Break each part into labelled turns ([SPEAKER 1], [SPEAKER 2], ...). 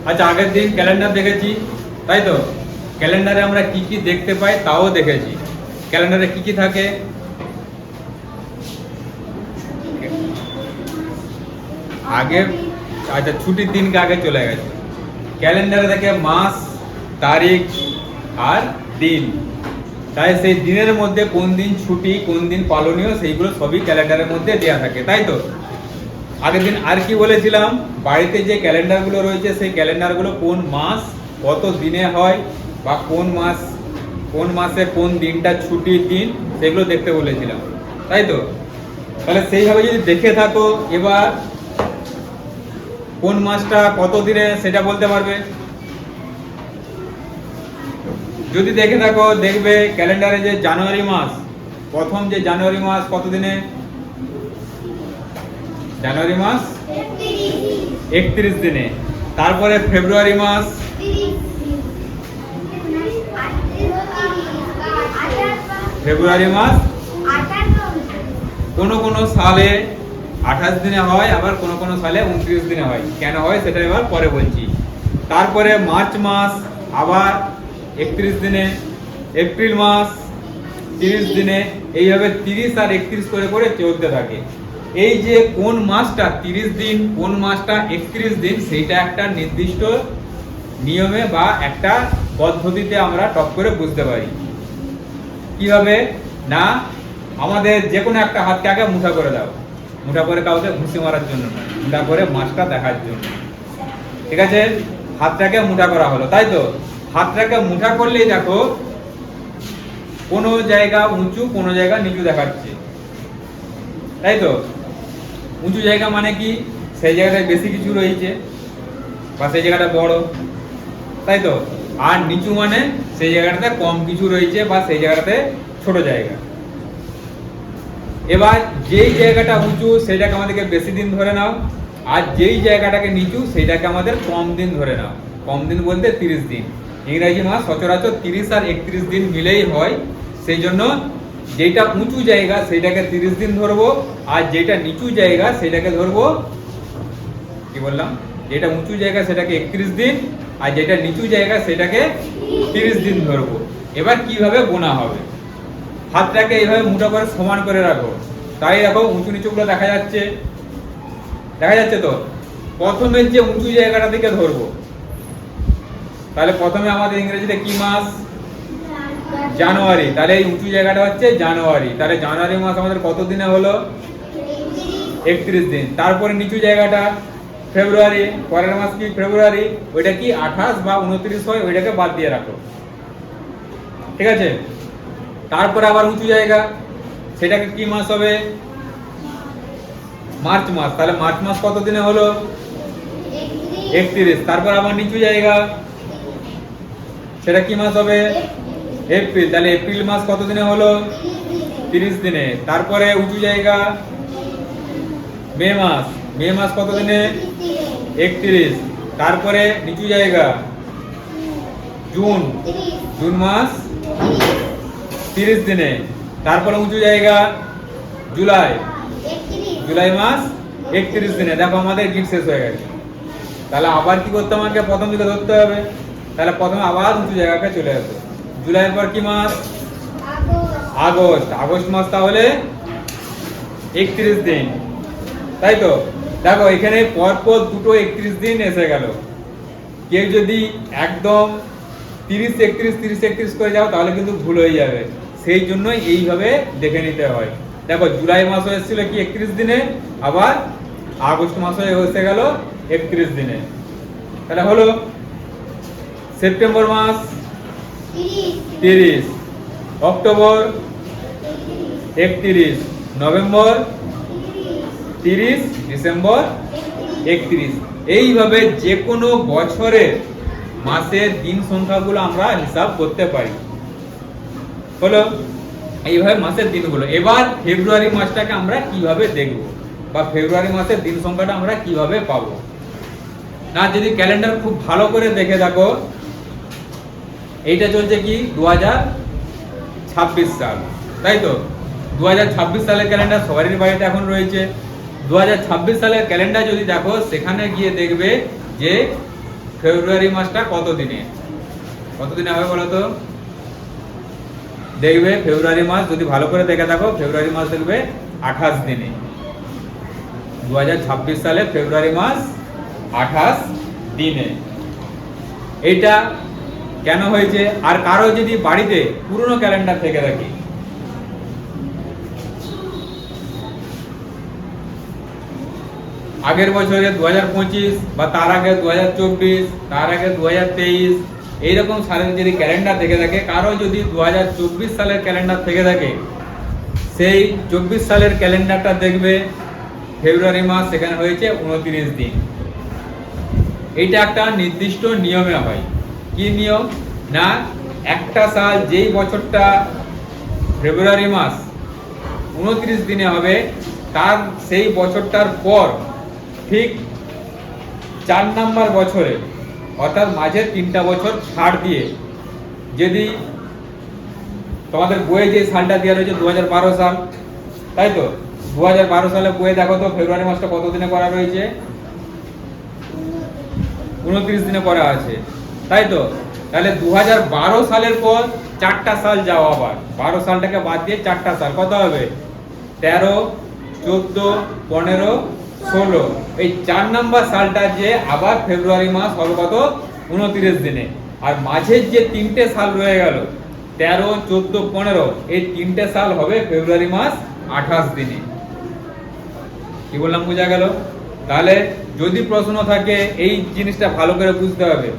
[SPEAKER 1] আচ্ছা, আগের দিন ক্যালেন্ডার দেখেছি, তাই তো? ক্যালেন্ডারে আমরা কি কি দেখতে পাই তাও দেখেছি। ক্যালেন্ডারে কি কি থাকে? আগে, আচ্ছা ছুটির দিনকে আগে চলে গেছে। ক্যালেন্ডারে দেখে মাস, তারিখ আর দিন। তাই সেই দিনের মধ্যে কোন দিন ছুটি, কোন দিন পালনীয়, সেইগুলো সবই ক্যালেন্ডারের মধ্যে দেওয়া থাকে, তাই তো? আগের দিন আর কি বলেছিলাম, বাড়িতে যে ক্যালেন্ডারগুলো রয়েছে সেই ক্যালেন্ডারগুলো কোন মাস কত দিনে হয়, বা কোন মাসে কোন দিনটা ছুটির দিন, সেগুলো দেখতে বলেছিলাম, তাই তো? তাহলে সেইভাবে যদি দেখে থাকো, এবার কোন মাসটা কত দিনে সেটা বলতে পারবে। যদি দেখে থাকো, দেখবে ক্যালেন্ডারে যে জানুয়ারি মাস, প্রথম যে জানুয়ারি মাস কত দিনে? জানুয়ারি মাস 31 দিনে। তারপরে ফেব্রুয়ারি মাস কোন সালে 28 দিনে হয়, আবার কোন সালে 29 দিনে হয়। কেন হয় সেটা এবার পরে বলছি। তারপরে মার্চ মাস আবার 31 দিনে, এপ্রিল মাস 30 দিনে, এইভাবে 30 আর 31 করে করে চলতে থাকে। এই যে কোন মাসটা 30 দিন, কোন মাসটা 31 দিন, সেইটা একটা নির্দিষ্ট নিয়মে বা একটা পদ্ধতিতে আমরা টপ করে বুঝতে পারি। কিভাবে না, আমাদের যে কোনো একটা হাতকে আগে মুঠা করে দাও। মুঠা করে কাউকে ঘুষি মারার জন্য নয়, মুঠা করে মাসটা দেখার জন্য। ঠিক আছে, হাতটাকে মুঠা করা হলো, তাই তো? হাতটাকে মুঠা করলেই দেখো কোনো জায়গা উঁচু, কোনো জায়গা নিচু দেখাচ্ছে, তাই তো? উঁচু জায়গা মানে কি? সেই জায়গাটায় বেশি কিছু রয়েছে বা সেই জায়গাটা বড়, তাই তো? আর নিচু মানে সেই জায়গাটাতে কম কিছু রয়েছে বা সেই জায়গাটাতে ছোট জায়গা। এবার যেই জায়গাটা উঁচু সেটাকে আমাদেরকে বেশি দিন ধরে নাও, আর যেই জায়গাটাকে নিচু সেটাকে আমাদের কম দিন ধরে নাও। কম দিন বলতে 30 দিন। ইংরাজি মাস সচরাচর 30 আর 31 দিন মিলেই হয়। সেই জন্য যেটা উঁচু জায়গা সেটাকে 30 দিন ধরবো, আর যেটা নিচু জায়গা সেটাকে ধরবো, কি বললাম, যেটা উঁচু জায়গা সেটাকে 31 দিন, আর যেটা নিচু জায়গা সেটাকে 30 দিন ধরবো। এবার কিভাবে গোনা হবে? হাতটাকে এইভাবে মুঠো করে সমান করে রাখো, তাই দেখো উঁচু নিচুগুলো দেখা যাচ্ছে, দেখা যাচ্ছে তো? প্রথমে যে উঁচু জায়গাটা থেকে ধরবো, তাহলে প্রথমে আমাদের ইংরেজিতে কি মাস? জানুয়ারি। তাহলে এই উঁচু জায়গাটা হচ্ছে জানুয়ারি। তাহলে জানুয়ারি মাস আমাদের কত দিনে হলো? 31 দিন। তারপরে নিচু জায়গাটা ফেব্রুয়ারি, পরের মাস কি? ফেব্রুয়ারি। ওইটা কি 28 বা 29 হয়, ওইটাকে বাদ দিয়ে রাখো, ঠিক আছে? তারপরে আবার উঁচু জায়গা, সেটাকে কি মাস হবে? মার্চ মাস। তাহলে মার্চ মাস কত দিনে হলো? 31। তারপর আবার নিচু জায়গা, সেটা কি মাস হবে? এপ্রিল। তাহলে এপ্রিল মাস কত দিনে হলো? 30 দিনে। তারপরে উঁচু জায়গা মে মাস। মে মাস কত দিনে? 31। তারপরে নিচু জায়গা জুন। জুন মাস 30 দিনে। তারপরে উঁচু জায়গা জুলাই। জুলাই মাস 31 দিনে। দেখো আমাদের গিট শেষ হয়ে গেছে। তাহলে আবার কি করতে আমাকে? প্রথম দিকে ধরতে হবে। তাহলে প্রথমে আবার উঁচু জায়গাকে চলে আসবে। জুলাইয়ের পর কি মাস? আগস্ট। আগস্ট মাস তাহলে 31 দিন, তাই তো? দেখো এখানে পরপর দুটো 31 দিন এসে গেল। কেউ যদি একদম 30-31 করে যাও তাহলে কিন্তু ভুল হয়ে যাবে। সেই জন্য এইভাবে দেখে নিতে হয়। দেখো জুলাই মাস এসেছিল কি 31 দিনে, আবার আগস্ট মাস এসে গেল 31 দিনে। তাহলে হলো সেপ্টেম্বর মাস 30, অক্টোবর 31, নভেম্বর 30, ডিসেম্বর 31। এইভাবে যে কোনো বছরের মাসের দিন সংখ্যাগুলো আমরা হিসাব করতে পারি। হলো এইভাবে মাসের দিনগুলো। এবার ফেব্রুয়ারি মাসটাকে আমরা কিভাবে দেখব, বা ফেব্রুয়ারি মাসের দিন সংখ্যাটা আমরা কিভাবে পাবো? না, যদি ক্যালেন্ডার খুব ভালো করে দেখে থাকো, এইটা চলছে কি 2026 সাল, তাই তো? 2026 সালের ক্যালেন্ডার সবারই বাড়িতে এখন রয়েছে। 2026 সালের ক্যালেন্ডার যদি দেখো, সেখানে গিয়ে দেখবে যে ফেব্রুয়ারি মাসটা কত দিনে হবে বলো তো? দেখবে ফেব্রুয়ারি মাস যদি ভালো করে দেখে থাকো, ফেব্রুয়ারি মাস দেখবে 28 দিনে। 2026 সালে ফেব্রুয়ারি মাস 28 দিনে। এইটা কেন হয়েছে? আর কারো যদি বাড়িতে পুরনো ক্যালেন্ডার থেকে থাকে, আগের বছরে 2025 বা তার আগে 2024, তার আগে 2023, এইরকম সালের যদি ক্যালেন্ডার থেকে থাকে, কারো যদি 2024 সালের ক্যালেন্ডার থেকে থাকে, সেই 24 সালের ক্যালেন্ডারটা দেখবে ফেব্রুয়ারি মাস সেখানে হয়েছে 29 দিন। এইটা একটা নির্দিষ্ট নিয়মে হয়। কি নিয়ম? না, একটা সাল যেই বছরটা ফেব্রুয়ারি মাস 29 দিনে হবে, তার সেই বছরটার পর ঠিক 4 নাম্বার বছরে, অর্থাৎ মাঝের 3টা বছর ছাড় দিয়ে, যদি তোমাদের বইয়ে যে সালটা দেওয়া রয়েছে 2012 সাল, তাই তো 2012 সালে বইয়ে দেখো তো ফেব্রুয়ারি মাসটা কত দিনে করা রয়েছে? 29 দিনে করা আছে, তাই তো। তাহলে 2012 সালের পর 4টা সাল যাও, আবার 12 সালটাকে বাদ দিয়ে 4টা সাল কত হবে? 13, 14, 15, 16। এই 4 নাম্বার সালটা যে আবার ফেব্রুয়ারি মাস হবে কত? 29 দিনে। আর মাঝের যে 3টে সাল রয়ে গেল 13, 14, 15, এই 3টে সাল হবে ফেব্রুয়ারি মাস 28 দিনে। কি বললাম, বোঝা গেল? তাহলে যদি প্রশ্ন থাকে এই জিনিসটা ভালো করে বুঝতে হবে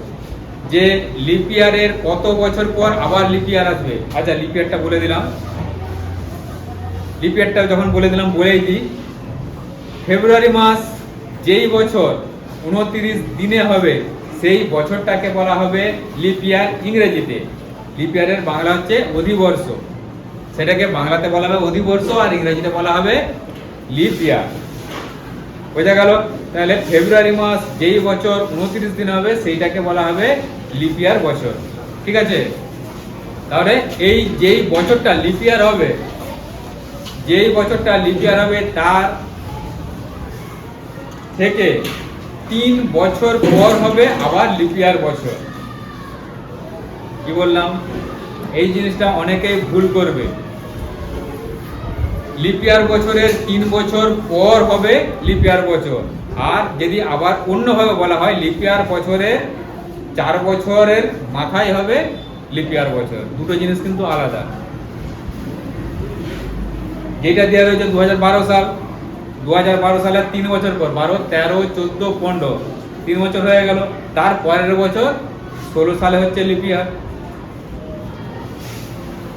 [SPEAKER 1] যে লিপ ইয়ারের কত বছর পর আবার লিপ ইয়ার আসবে। আচ্ছা, লিপ ইয়ারটা বলে দিলাম। লিপ ইয়ারটা যখন বলে দিলাম, বলেই দিই, ফেব্রুয়ারি মাস যেই বছর 29 দিনে হবে সেই বছরটাকে বলা হবে লিপ ইয়ার ইংরেজিতে। লিপ ইয়ারের বাংলা হচ্ছে অধিবর্ষ, সেটাকে বাংলাতে বলা হবে অধিবর্ষ, আর ইংরেজিতে বলা হবে লিপ ইয়ার। বোঝা গেল? তাহলে ফেব্রুয়ারি মাস যেই বছর 29 দিন হবে সেইটাকে বলা হবে লিপ ইয়ার বছর। ঠিক আছে? তাহলে এই যেই বছরটা লিপ ইয়ার হবে, যেই বছরটা লিপ ইয়ার হবে তার থেকে 3 বছর পর হবে আবার লিপ ইয়ার বছর। কি বললাম? এই জিনিসটা অনেকেই ভুল করবে। লিপ ইয়ার বছরের 3 বছর পর হবে লিপ ইয়ার বছর। আর যদি আবার অন্যভাবে বলা হয়, লিপ ইয়ার বছরের 4 বছরের মাথায় হবে লিপ ইয়ার বছর। দুটো জিনিস কিন্তু আলাদা। যেটা দেওয়া রয়েছে 2012 সাল, 2012 সালের 3 বছর পর, 12, 13, 14, 15, 3 বছর হয়ে গেল। তার পরের বছর 16 সালে হচ্ছে লিপ ইয়ার।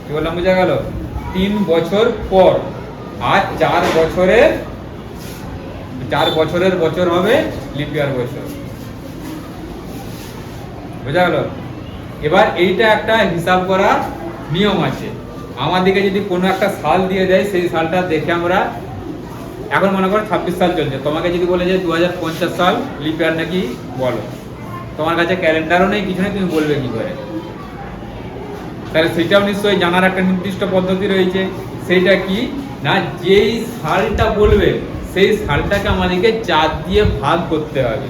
[SPEAKER 1] কি বললাম, বোঝা গেল? 3 বছর পর। আর 4 বছরের বছর হবে লিপ ইয়ার বছর। বোঝা গেল? এবার এইটা একটা হিসাব করার নিয়ম আছে। আমাদেরকে যদি কোনো একটা সাল দিয়ে দেয়, সেই সালটা দেখে আমরা, এখন মনে করো 26 সাল চলছে, তোমাকে যদি বলে যে 2050 সাল লিপ ইয়ার নাকি বলো, তোমার কাছে ক্যালেন্ডারও নেই, কিছু নেই, তুমি বলবে কি করে? তাহলে সেটাও নিশ্চয়ই জানার একটা নির্দিষ্ট পদ্ধতি রয়েছে। সেইটা কি না, যেই সালটা বলবে সেই সালটাকে আমাদেরকে 4 দিয়ে ভাগ করতে হবে।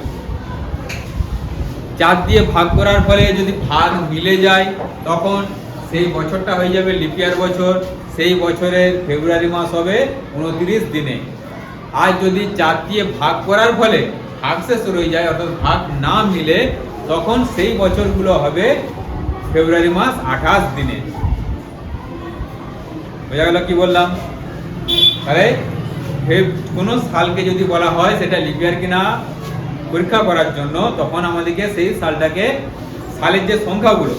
[SPEAKER 1] 4 দিয়ে ভাগ করার ফলে যদি ভাগ মিলে যায়, তখন সেই বছরটা হয়ে যাবে লিপ ইয়ার বছর। সেই বছরের ফেব্রুয়ারি মাস হবে 29 দিনে। আর যদি 4 দিয়ে ভাগ করার ফলে ভাগশেষ রয়ে যায়, অর্থাৎ ভাগ না মিলে, তখন সেই বছরগুলো হবে ফেব্রুয়ারি মাস 28 দিনে। বোঝা গেল কি বললাম? তাহলে কোনো সালকে যদি বলা হয় সেটা লিপ ইয়ার কিনা পরীক্ষা করার জন্য, তখন আমাদেরকে সেই সালটাকে, সালের যে সংখ্যাগুলো,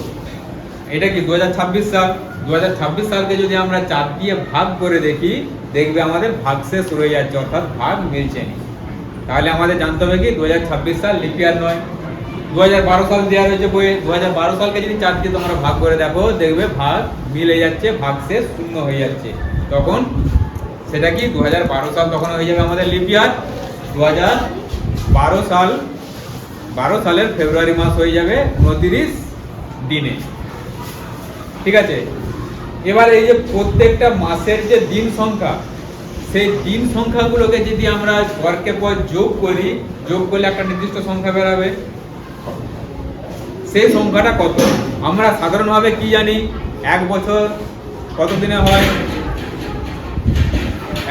[SPEAKER 1] এটা কি 2026 সাল, 2026 সালকে যদি আমরা 4 দিয়ে ভাগ করে দেখি, দেখবে আমাদের ভাগশেষ রয়ে যাচ্ছে, অর্থাৎ ভাগ মিলছে না। তাহলে আমাদের জানতে হবে কি 2026 সাল লিপ ইয়ার নয়। 2012 সাল দেওয়া রয়েছে বইয়ে, 2012 সালকে যদি 4 দিয়ে তোমরা ভাগ করে দেখো, দেখবে ভাগ মিলে যাচ্ছে, ভাগশেষ শূন্য হয়ে যাচ্ছে। তখন সেটা কি 2012 সাল, তখন হয়ে যাবে আমাদের লিপ ইয়ার। 2012 সাল, 12 সালের ফেব্রুয়ারি মাস হয়ে যাবে 29 দিনে। ঠিক আছে? এবার এই যে প্রত্যেকটা মাসের যে দিন সংখ্যা, সেই দিন সংখ্যাগুলোকে যদি আমরা পরকে পর যোগ করি, যোগ করলে একটা নির্দিষ্ট সংখ্যা বেরাবে। সেই সংখ্যাটা কত। আমরা সাধারণভাবে কি জানি, এক বছর কত দিনে হয়?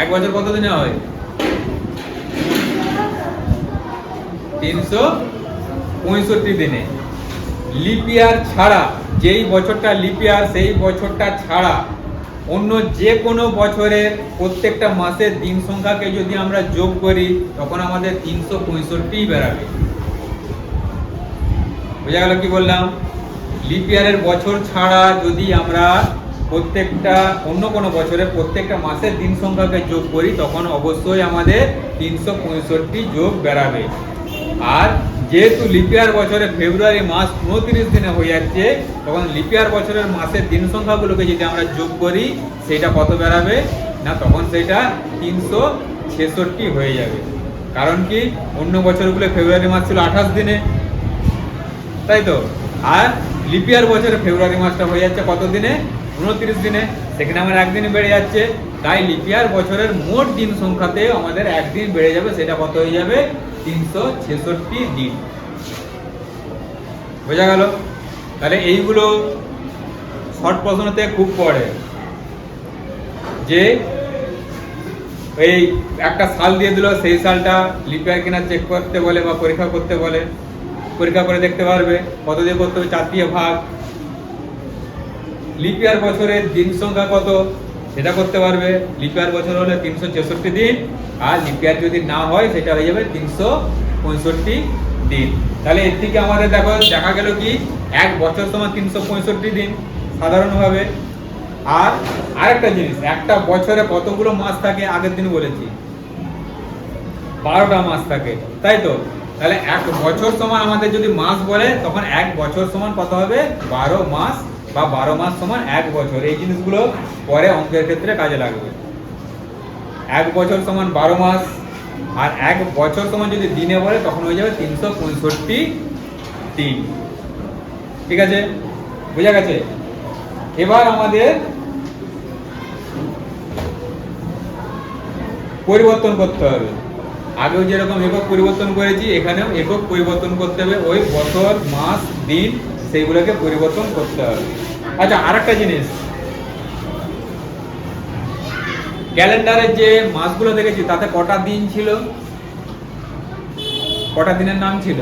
[SPEAKER 1] এক বছর কত দিনে হয়? 365 দিনে। লিপ ইয়ার ছাড়া, যেই বছরটা লিপ ইয়ার সেই বছরটা ছাড়া অন্য যে কোনো বছরের প্রত্যেকটা মাসের দিন সংখ্যাকে যদি আমরা যোগ করি তখন আমাদের 365 বেরাবে। বোঝা গেল কি বললাম? লিপ ইয়ারের বছর ছাড়া যদি আমরা প্রত্যেকটা অন্য কোনো বছরের প্রত্যেকটা মাসের দিন সংখ্যাকে যোগ করি তখন অবশ্যই আমাদের 365 যোগ বেরাবে। আর যেহেতু লিপ ইয়ার বছরে ফেব্রুয়ারি মাস 29 দিনে হয়ে যাচ্ছে, তখন লিপ ইয়ার বছরের মাসের দিন সংখ্যাগুলোকে যদি আমরা যোগ করি সেটা কত বেরাবে না, তখন সেটা 366 হয়ে যাবে। কারণ কি, অন্য বছরগুলো ফেব্রুয়ারি মাস ছিল 28 দিনে, তাই তো? আর লিপ ইয়ার বছরে ফেব্রুয়ারি মাসটা হয়ে যাচ্ছে কত দিনে? 29 দিনে। সেখানে আমার একদিন বেড়ে যাচ্ছে, তাই লিপ ইয়ার বছরের মোট দিন সংখ্যাতে আমাদের একদিন বেড়ে যাবে, সেটা কত হয়ে যাবে? 366 দিন। বোঝা গেল? তাহলে এইগুলো শর্ট প্রশ্নতে খুব পড়ে, যে এই একটা সাল দিয়ে দিল, সেই সালটা লিপ ইয়ার কিনা চেক করতে বলে বা পরীক্ষা করতে বলে, পরীক্ষা করে দেখতে পারবে। কত দিয়ে করতে হবে? 4 দিয়ে ভাগ। লিপ ইয়ার বছরের দিন সংখ্যা কত সেটা করতে পারবে। লিপ ইয়ার বছর হলে 366 দিন, আর লিপ ইয়ার যদি না হয় সেটা হয়ে যাবে 365 দিন। তাহলে এর থেকে আমাদের দেখা গেল কি, এক বছর সমান 365 দিন সাধারণভাবে। আর আরেকটা জিনিস, একটা বছরে কতগুলো মাস থাকে? আগের দিন বলেছি 12টা মাস থাকে, তাই তো? তাহলে এক বছর সমান আমাদের যদি মাস বলে, তখন এক বছর সমান কত হবে? 12 মাস, বা 12 মাস সমান এক বছর। এই জিনিসগুলো পরে অঙ্কের ক্ষেত্রে কাজে লাগবে। এক বছর সমান 12 মাস, আর এক বছর সমান যদি দিনে বলে তখন হয়ে যাবে 365 দিন। ঠিক আছে? বুঝা গেছে? এবার আমাদের পরিবর্তন করতে হবে। আগেও যেরকম একক পরিবর্তন করেছি, এখানেও একক পরিবর্তন করতে হবে। ওই বছর, মাস, দিন সেইগুলোকে পরিবর্তন করতে হবে। আচ্ছা, আরেকটা জিনিস, ক্যালেন্ডারের যে মাসগুলো দেখেছি তাতে কটা দিন ছিল? কটা দিনের নাম ছিল?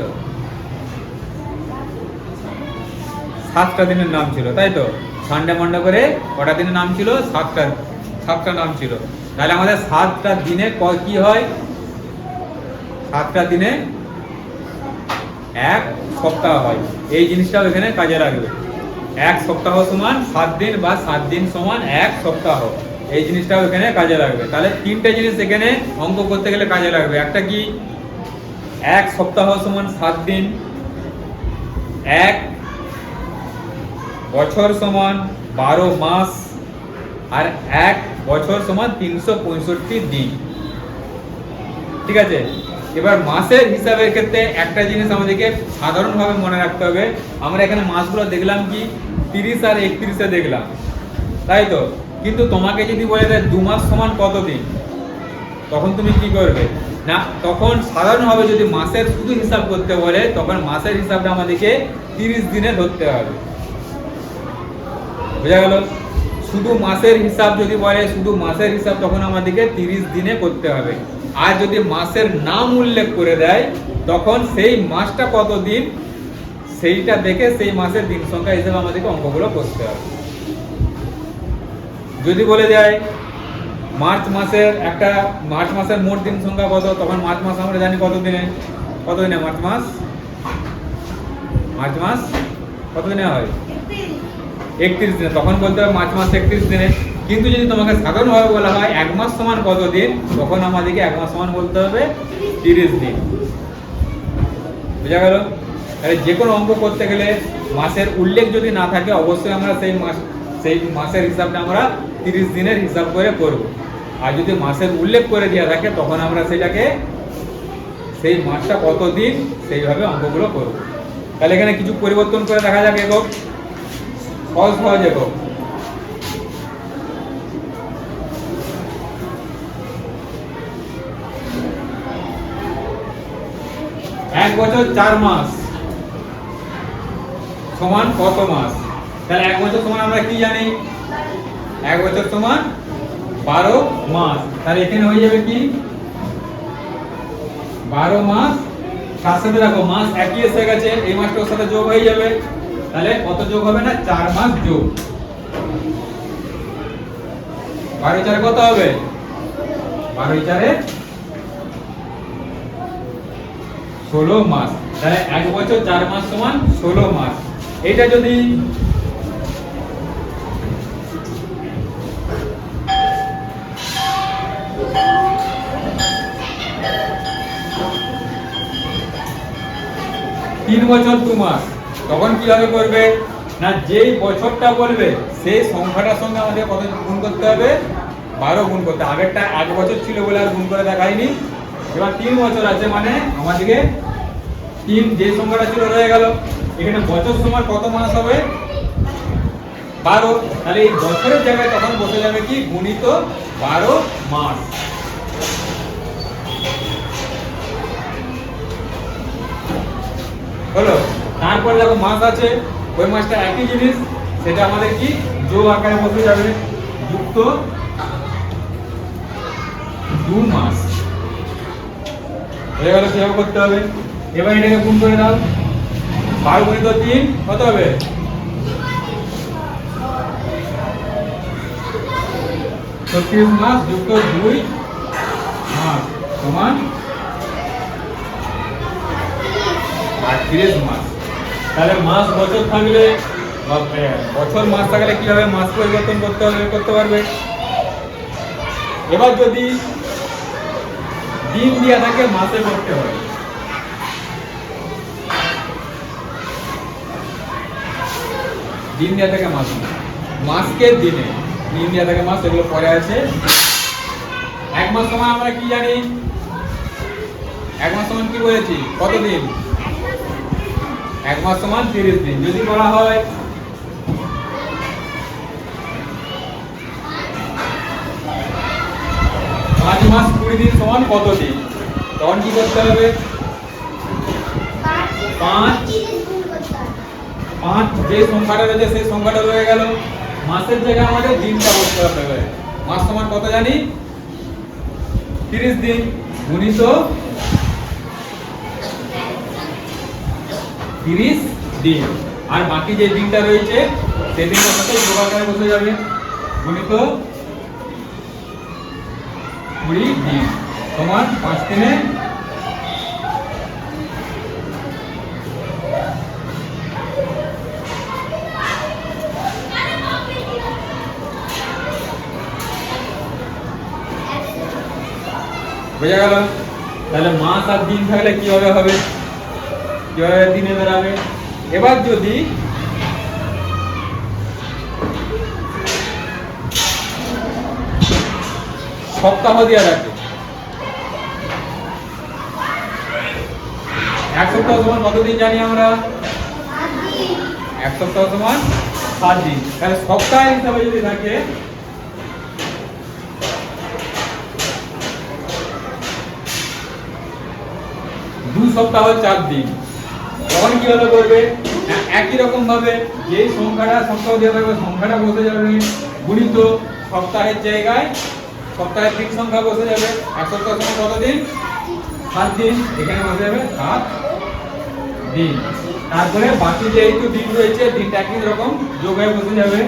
[SPEAKER 1] 7টা দিনের নাম ছিল, তাই তো? সানডে মানডে করে কটা দিনের নাম ছিল? 7টা নাম ছিল। তাহলে আমাদের 7টা দিনে কি হয়? 7টা দিনে এক সপ্তাহ হয়। এই জিনিসটাও এখানে কাজে লাগবে। এক সপ্তাহ সমান 7 দিন, বা 7 দিন সমান এক সপ্তাহ। এই জিনিসটাও এখানে কাজে লাগবে। তাহলে 3টে জিনিস এখানে অঙ্ক করতে গেলে কাজে লাগবে। একটা কি, এক সপ্তাহ সমান 7 দিন, এক বছর সমান 12 মাস, আর এক বছর সমান 365 দিন। ঠিক আছে? এবার মাসের হিসাবের ক্ষেত্রে একটা জিনিস আমাদেরকে সাধারণভাবে মনে রাখতে হবে। আমরা এখানে মাসগুলো দেখলাম কি 30 আর 31-এ দেখলাম, তাই তো? কিন্তু তোমাকে যদি বলে দেয় 2 মাস সমান কত দিন, তখন তুমি কি করবে না? তখন সাধারণভাবে যদি মাসের শুধু হিসাব করতে বলে, তখন মাসের হিসাবটা আমাদেরকে 30 দিনে ধরতে হবে। বোঝা গেল? শুধু মাসের হিসাব যদি বলে, শুধু মাসের হিসাব, তখন আমাদেরকে 30 দিনে করতে হবে। আর যদি মাসের নাম উল্লেখ করে দেয়, তখন সেই মাসটা কত দিন সেইটা দেখে সেই মাসের দিন সংখ্যা হিসেবে আমাদেরকে অঙ্কগুলো করতে হবে। যদি বলে দেয় মার্চ মাসের মোট দিন সংখ্যা কত, তখন মার্চ মাস আমরা জানি কত দিনে মার্চ মাস কত দিনে হয়? 31 দিনে। তখন বলতে হবে মার্চ মাস 31 দিনে। কিন্তু যদি তোমাকে সাধারণভাবে বলা হয় 1 মাস সমান কত দিন, তখন আমাদেরকে 1 মাস সমান বলতে হবে 30 দিন। বুঝা গেল? তাহলে যে কোনো অঙ্ক করতে গেলে মাসের উল্লেখ যদি না থাকে, অবশ্যই আমরা সেই মাসের হিসাবটা আমরা 30 দিনের হিসাব করে করব। আর যদি মাসের উল্লেখ করে দেওয়া থাকে, তখন আমরা সেটাকে সেই মাসটা কত দিন সেইভাবে অঙ্কগুলো করব। তাহলে এখানে কিছু পরিবর্তন করে দেখা যাক একক, সহজ একক। এক বছর 4 মাস, সমান কত মাস? তাহলে 1 বছর সমান আমরা কি জানি? 1 বছর সমান 12 মাস। তাহলে এখানে হয়ে যাবে কি 12 মাস। তার সাথে দেখো মাস একই এসে গেছে, এই মাসটা ওর সাথে যোগ হয়ে যাবে। তাহলে কত যোগ হবে না 4 মাস যোগ। 12 4 কত হবে? 12 4 16 মাস। তাহলে 1 বছর 4 মাস সমান 16 মাস। এটা যদি তিন বছর 2 মাস, তখন কিভাবে করবে না, যেই বছরটা বলবে সেই সংখ্যাটার সঙ্গে আমাদের কত গুণ করতে হবে? 12 গুণ করতে। আগেরটা 1 বছর ছিল বলে আর গুণ করে দেখাইনি। এবার 3 বছর আছে মানে আমাদেরকে 3 যে সংখ্যাটা ছিল রয়ে গেল। এখানে বছর সমান কত মাস হবে? 12। তাহলে এই বছরের জায়গায় তখন বসে যাবে কি গুণিত 12 মাস। হলো। তারপরে দেখো মাস আছে, ওই মাসটা একই জিনিস, সেটা আমাদের কি যোগ আকারে বসে যাবে, যুক্ত 2 মাস হয়ে গেল। সেভাবে করতে হবে। এবার এটাকে গুণ করে দাও। 12 গুণিত 3 কত হবে? 36 মাস যুক্ত 2 মাস সমান 38 মাস। তাহলে মাস বছর থাকলে বছর মাস থাকলে কি হবে? মাস পরিবর্তন করতে হবে, করতে পারবে। এবার যদি দিন দেওয়া থাকে মাসে করতে হবে। দিন দেওয়া থাকে মাস, মাসকে দিনে, দিন দেওয়া থাকে মাস, এগুলো পরে আছে। 1 মাস সমান আমরা কি জানি? 1 মাস সমান কি বলেছি? কত দিন? 1 মাস সমান 30 দিন। যদি বলা হয় 5 মাস 20 দিন সমান কত দিন, তখন কি করতে হবে? 5 যে সংখ্যাটা রয়েছে সেই সংখ্যাটা রয়ে গেল। মাসের জায়গায় আমাদের দিনটা বসতে হবে। মাস সমান কত জানি? 30 দিন গুণিত 30 দিন। আর বাকি যে দিনটা রয়েছে সেই দিনটার সাথে যোগ আকারে বসে যাবে, গুণিত 20 দিন সমান 5 দিনে বোঝা গেল। তাহলে মাস আর দিন থাকলে কিভাবে হবে, কিভাবে দিনে বেরাবে? এবার যদি সপ্তাহ দেওয়া থাকে, 1 সপ্তাহ সমান কত দিন জানি আমরা? 1 সপ্তাহ সমান 7 দিন। তাহলে সপ্তাহ হিসাবে যদি থাকে দু সপ্তাহ 4 দিন, তখন কিভাবে করবে? একই রকম ভাবে যেই সংখ্যাটা সপ্তাহ দেওয়া থাকবে সংখ্যাটা বসে যাবে, গুণিত সপ্তাহের জায়গায় সপ্তাহের দিন সংখ্যা বসে যাবে। 1 সপ্তাহ সমান কত দিন? 7 দিন। এখানে বসে যাবে 7 দিন। তারপরে বাকি যেহেতু দিন রয়েছে দিনটা একই রকম যোগ হয়ে বসে যাবে,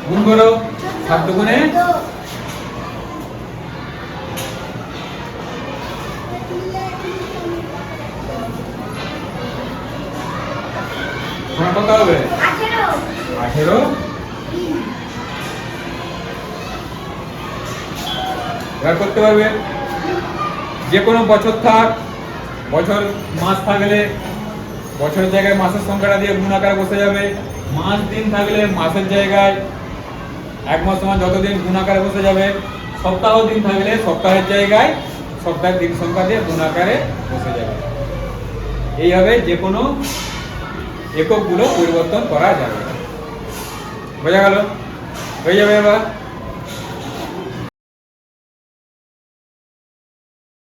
[SPEAKER 1] গুণ করো 7 দুগুণে 18 কত হবে? 18 এবার করতে পারবে। যে কোনো বছর থাক, বছর মাস থাকলে বছরের জায়গায় মাসের সংখ্যাটা দিয়ে গুণ আকারে বসে যাবে। মাস দিন থাকলে মাসের জায়গায় 1 মাস সমান যত দিন গুণ আকারে বসে যাবে। সপ্তাহ দিন থাকলে সপ্তাহের জায়গায় সপ্তাহের দিন সংখ্যা দিয়ে গুণ আকারে বসে যাবে। এইভাবে যে কোনো এককগুলো পরিবর্তন করা যাবে। বোঝা গেল? হয়ে যাবে এবার।